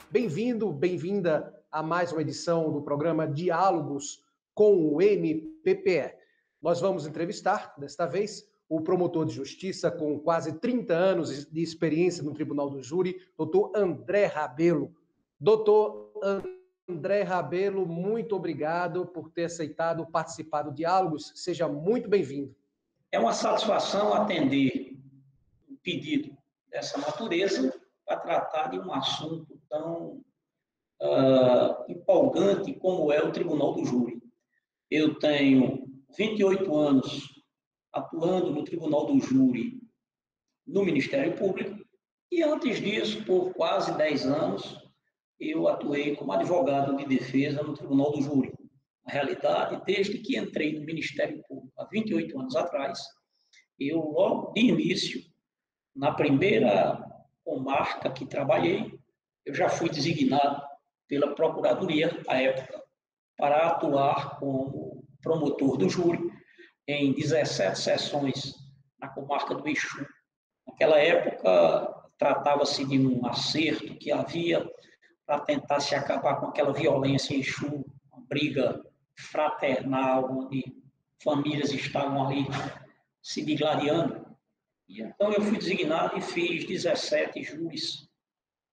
Bem-vindo, bem-vinda a mais uma edição do programa Diálogos com o MPPE. Nós vamos entrevistar, desta vez, o promotor de justiça com quase 30 anos de experiência no Tribunal do Júri, doutor André Rabelo. Doutor André Rabelo, muito obrigado por ter aceitado participar do Diálogos. Seja muito bem-vindo. É uma satisfação atender um pedido dessa natureza para tratar de um assunto tão empolgante como é o Tribunal do Júri. Eu tenho 28 anos atuando no Tribunal do Júri no Ministério Público e antes disso, por quase 10 anos, eu atuei como advogado de defesa no Tribunal do Júri. Na realidade, desde que entrei no Ministério Público, há 28 anos atrás, eu logo de início, na primeira comarca que trabalhei, eu já fui designado pela Procuradoria, à época, para atuar como promotor do júri em 17 sessões na comarca do Exu. Naquela época, tratava-se de um acerto que havia para tentar se acabar com aquela violência em Exu, uma briga fraternal, onde famílias estavam ali se digladiando. E então eu fui designado e fiz 17 júris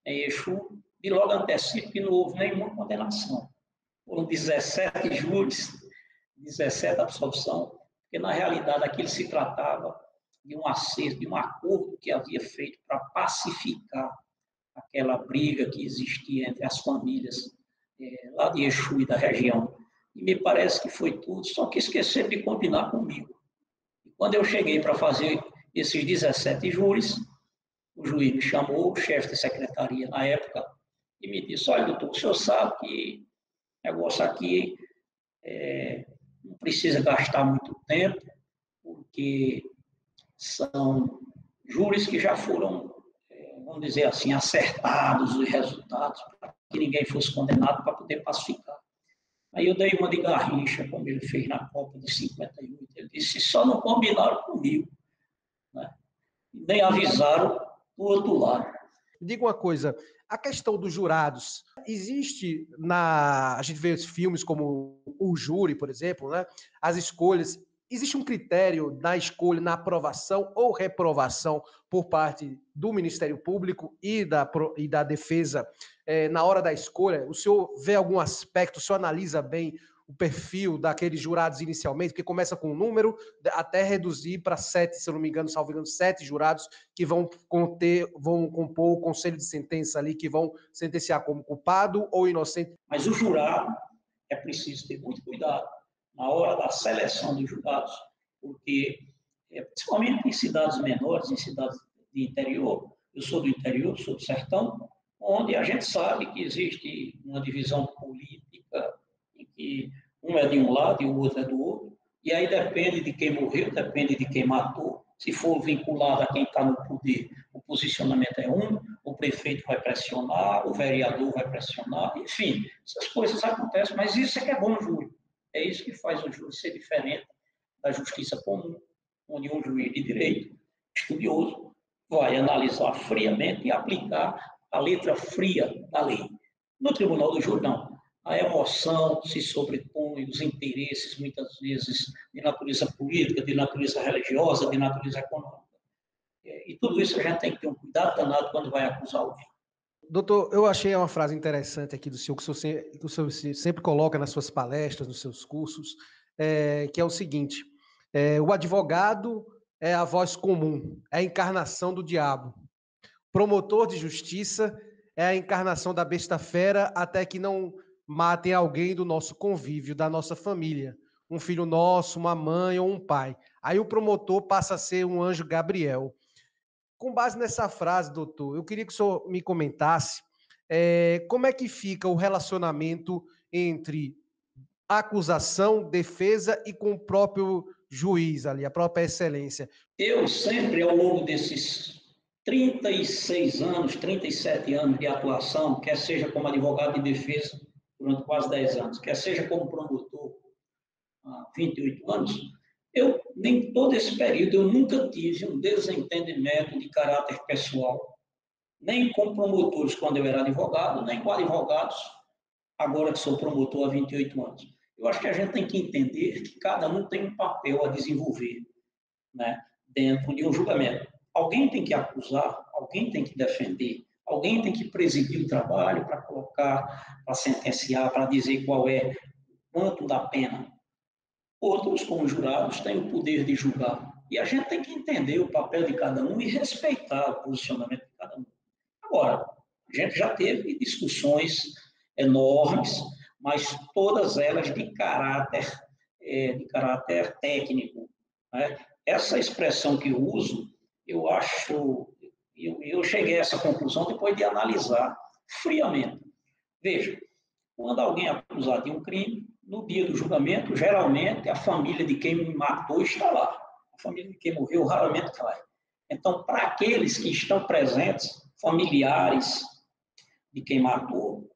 em Exu, e logo antecipo que não houve nenhuma condenação. Foram 17 júris, 17 absolução, porque na realidade aquilo se tratava de um acerto, de um acordo que havia feito para pacificar aquela briga que existia entre as famílias lá de Exu e da região. E me parece que foi tudo, só que esqueceram de combinar comigo. E quando eu cheguei para fazer esses 17 júris, o juiz me chamou, o chefe de secretaria na época, e me disse: olha, doutor, o senhor sabe que o negócio aqui não precisa gastar muito tempo, porque são júris que já foram, vamos dizer assim, acertados os resultados, para que ninguém fosse condenado para poder pacificar. Aí eu dei uma de Garrincha, como ele fez na Copa de 58. Ele disse: só não combinaram comigo, né? Nem avisaram do outro lado. Diga uma coisa, a questão dos jurados, existe a gente vê filmes como O Júri, por exemplo, né? As escolhas, existe um critério na escolha, na aprovação ou reprovação por parte do Ministério Público e da defesa na hora da escolha? O senhor vê algum aspecto, o senhor analisa bem o perfil daqueles jurados inicialmente, que começa com um número, até reduzir para 7, se eu não me engano, salvo engano, 7 jurados que vão compor o conselho de sentença ali, que vão sentenciar como culpado ou inocente. Mas o jurado, é preciso ter muito cuidado na hora da seleção dos jurados, porque, principalmente em cidades menores, em cidades de interior, eu sou do interior, sou do sertão, onde a gente sabe que existe uma divisão política, em que um é de um lado e o outro é do outro, e aí depende de quem morreu, depende de quem matou. Se for vinculado a quem está no poder, o posicionamento é um, o prefeito vai pressionar, o vereador vai pressionar, enfim, essas coisas acontecem, mas isso é que é bom no júri. É isso que faz o júri ser diferente da justiça comum, onde um juiz de direito, estudioso, vai analisar friamente e aplicar a letra fria da lei. No Tribunal do Júri, não. A emoção se sobrepõe, os interesses, muitas vezes, de natureza política, de natureza religiosa, de natureza econômica. E tudo isso a gente tem que ter um cuidado danado quando vai acusar alguém. Doutor, eu achei uma frase interessante aqui do senhor, que o senhor sempre coloca nas suas palestras, nos seus cursos, que é o seguinte: o advogado é a voz comum, é a encarnação do diabo. Promotor de justiça é a encarnação da besta fera, até que não matem alguém do nosso convívio, da nossa família, um filho nosso, uma mãe ou um pai. Aí o promotor passa a ser um anjo Gabriel. Com base nessa frase, doutor, eu queria que o senhor me comentasse como é que fica o relacionamento entre acusação, defesa e com o próprio juiz ali, a própria excelência. Eu sempre, ao longo desses 36 anos, 37 anos de atuação, quer seja como advogado de defesa, durante quase 10 anos, quer seja como promotor há 28 anos, nem todo esse período, eu nunca tive um desentendimento de caráter pessoal, nem com promotores quando eu era advogado, nem com advogados, agora que sou promotor há 28 anos. Eu acho que a gente tem que entender que cada um tem um papel a desenvolver, né, dentro de um julgamento. Alguém tem que acusar, alguém tem que defender, alguém tem que presidir o trabalho para colocar, para sentenciar, para dizer qual é, quanto da pena. Outros, como jurados, têm o poder de julgar. E a gente tem que entender o papel de cada um e respeitar o posicionamento de cada um. Agora, a gente já teve discussões enormes, mas todas elas de caráter técnico, né? Essa expressão que eu uso, eu acho, eu cheguei a essa conclusão depois de analisar friamente. Veja, quando alguém é acusado de um crime, no dia do julgamento, geralmente a família de quem matou está lá. A família de quem morreu raramente vai. Então, para aqueles que estão presentes, familiares de quem matou,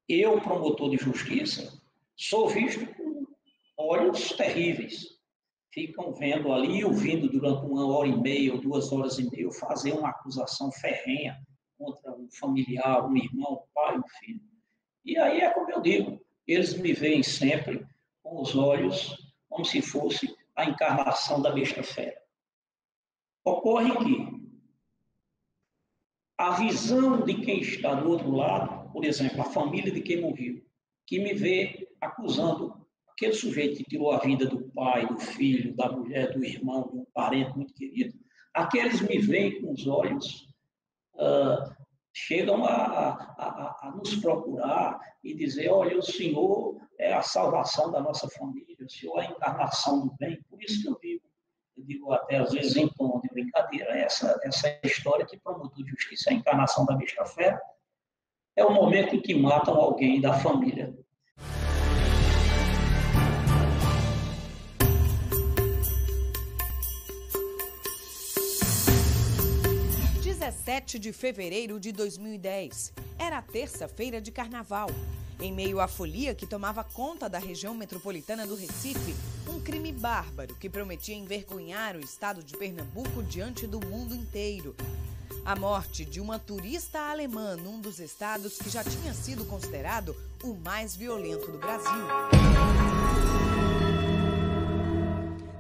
eu, promotor de justiça, sou visto com olhos terríveis. Ficam vendo ali e ouvindo durante 1h30 ou 2h30 fazer uma acusação ferrenha contra um familiar, um irmão, um pai, um filho. E aí é como eu digo, eles me veem sempre com os olhos como se fosse a encarnação da besta fera. Ocorre que a visão de quem está do outro lado, por exemplo, a família de quem morreu, que me vê acusando aquele sujeito que tirou a vida do pai, do filho, da mulher, do irmão, de um parente muito querido, aqueles me veem com os olhos, chegam a nos procurar e dizer, olha, o Senhor é a salvação da nossa família, o Senhor é a encarnação do bem. Por isso que eu digo até às vezes em tom de brincadeira, essa história que promotor de justiça é a encarnação da besta fera, é o momento em que matam alguém da família. 17 de fevereiro de 2010. Era a terça-feira de carnaval. Em meio à folia que tomava conta da região metropolitana do Recife, um crime bárbaro que prometia envergonhar o estado de Pernambuco diante do mundo inteiro. A morte de uma turista alemã num dos estados que já tinha sido considerado o mais violento do Brasil.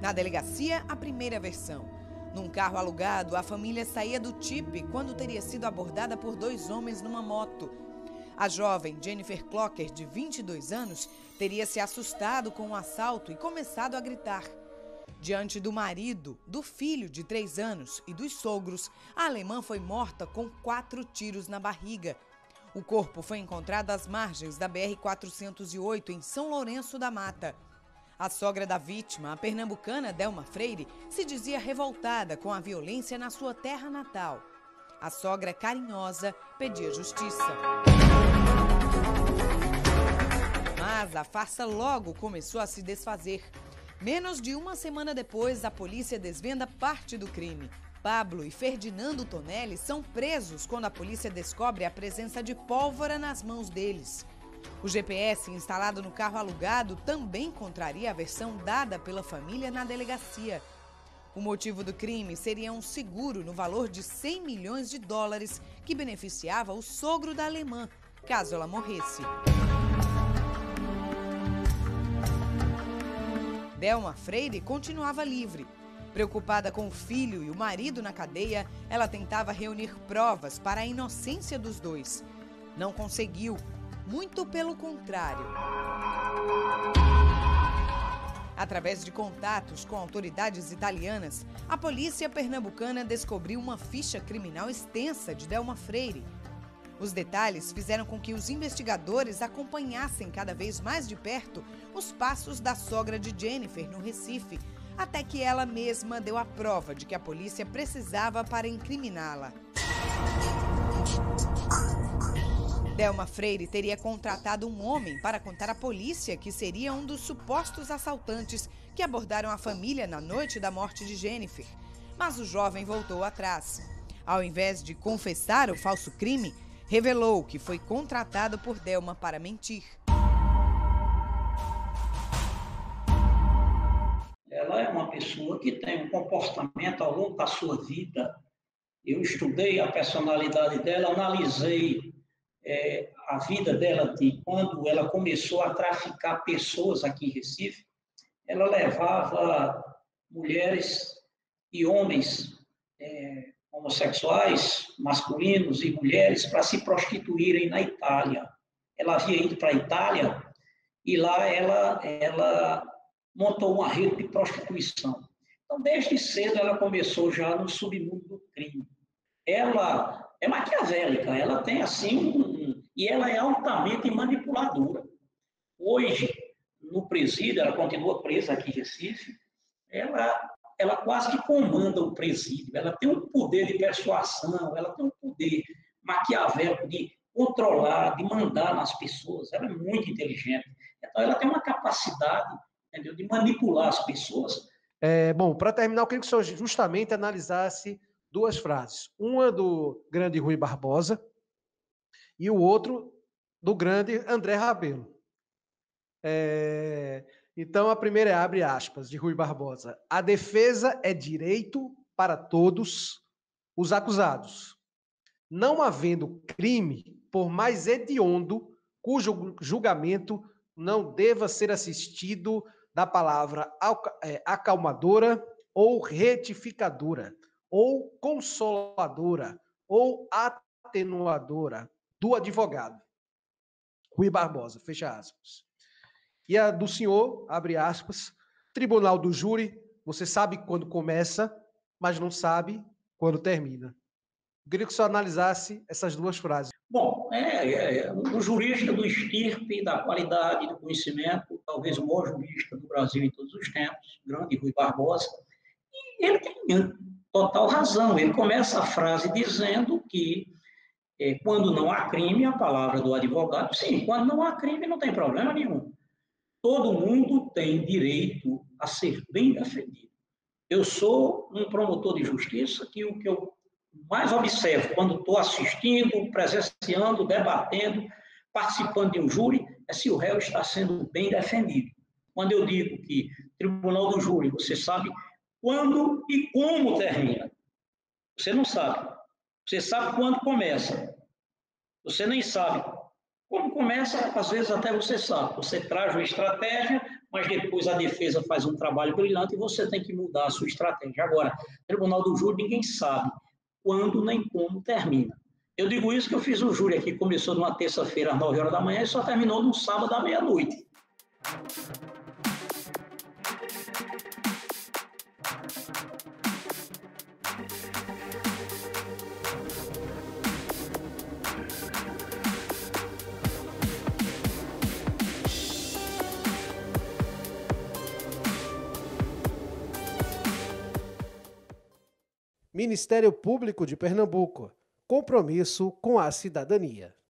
Na delegacia, a primeira versão. Num carro alugado, a família saía do TIP quando teria sido abordada por 2 homens numa moto. A jovem Jennifer Clocker, de 22 anos, teria se assustado com o assalto e começado a gritar. Diante do marido, do filho de 3 anos e dos sogros, a alemã foi morta com 4 tiros na barriga. O corpo foi encontrado às margens da BR-408, em São Lourenço da Mata. A sogra da vítima, a pernambucana Delma Freire, se dizia revoltada com a violência na sua terra natal. A sogra carinhosa pedia justiça. Mas a farsa logo começou a se desfazer. Menos de uma semana depois, a polícia desvenda parte do crime. Pablo e Ferdinando Tonelli são presos quando a polícia descobre a presença de pólvora nas mãos deles. O GPS instalado no carro alugado também contraria a versão dada pela família na delegacia. O motivo do crime seria um seguro no valor de $100 milhões que beneficiava o sogro da alemã, caso ela morresse. Delma Freire continuava livre. Preocupada com o filho e o marido na cadeia, ela tentava reunir provas para a inocência dos dois. Não conseguiu. Muito pelo contrário. Através de contatos com autoridades italianas, a polícia pernambucana descobriu uma ficha criminal extensa de Delma Freire. Os detalhes fizeram com que os investigadores acompanhassem cada vez mais de perto os passos da sogra de Jennifer no Recife, até que ela mesma deu a prova de que a polícia precisava para incriminá-la. Delma Freire teria contratado um homem para contar à polícia que seria um dos supostos assaltantes que abordaram a família na noite da morte de Jennifer. Mas o jovem voltou atrás. Ao invés de confessar o falso crime, revelou que foi contratado por Delma para mentir. uma pessoa que tem um comportamento ao longo da sua vida. Eu estudei a personalidade dela, analisei a vida dela de quando ela começou a traficar pessoas aqui em Recife. Ela levava mulheres e homens homossexuais, masculinos e mulheres, para se prostituírem na Itália. Ela havia ido para a Itália e lá ela montou uma rede de prostituição. Então, desde cedo, ela começou já no submundo do crime. Ela é maquiavélica, ela tem assim, e ela é altamente manipuladora. Hoje, no presídio, ela continua presa aqui em Recife, ela quase que comanda o presídio, ela tem um poder de persuasão, ela tem um poder maquiavélico de controlar, de mandar nas pessoas, ela é muito inteligente. Então, ela tem uma capacidade, entendeu, de manipular as pessoas. Bom, para terminar, eu queria que o senhor justamente analisasse duas frases. Uma do grande Rui Barbosa e o outro do grande André Rabelo. Então, a primeira é, abre aspas, de Rui Barbosa. A defesa é direito para todos os acusados. Não havendo crime, por mais hediondo, cujo julgamento não deva ser assistido da palavra acalmadora ou retificadora, ou consoladora, ou atenuadora do advogado. Rui Barbosa, fecha aspas. E a do senhor, abre aspas, tribunal do júri, você sabe quando começa, mas não sabe quando termina. Eu queria que o senhor analisasse essas duas frases. Bom, um jurista do estirpe, da qualidade, do conhecimento, talvez o maior jurista do Brasil em todos os tempos, grande Rui Barbosa, e ele tem total razão. Ele começa a frase dizendo que quando não há crime, a palavra do advogado, sim, quando não há crime não tem problema nenhum. Todo mundo tem direito a ser bem defendido. Eu sou um promotor de justiça que o que eu mais observo quando estou assistindo, presenciando, debatendo, participando de um júri, é se o réu está sendo bem defendido. Quando eu digo que tribunal do júri, você sabe quando e como termina. Você não sabe. Você sabe quando começa. Você nem sabe. Como começa, às vezes até você sabe. Você traz uma estratégia, mas depois a defesa faz um trabalho brilhante e você tem que mudar a sua estratégia. Agora, tribunal do júri, ninguém sabe quando nem como termina. Eu digo isso que eu fiz um júri aqui, começou numa terça-feira às 9 horas da manhã e só terminou no sábado à meia-noite. Ministério Público de Pernambuco. Compromisso com a cidadania.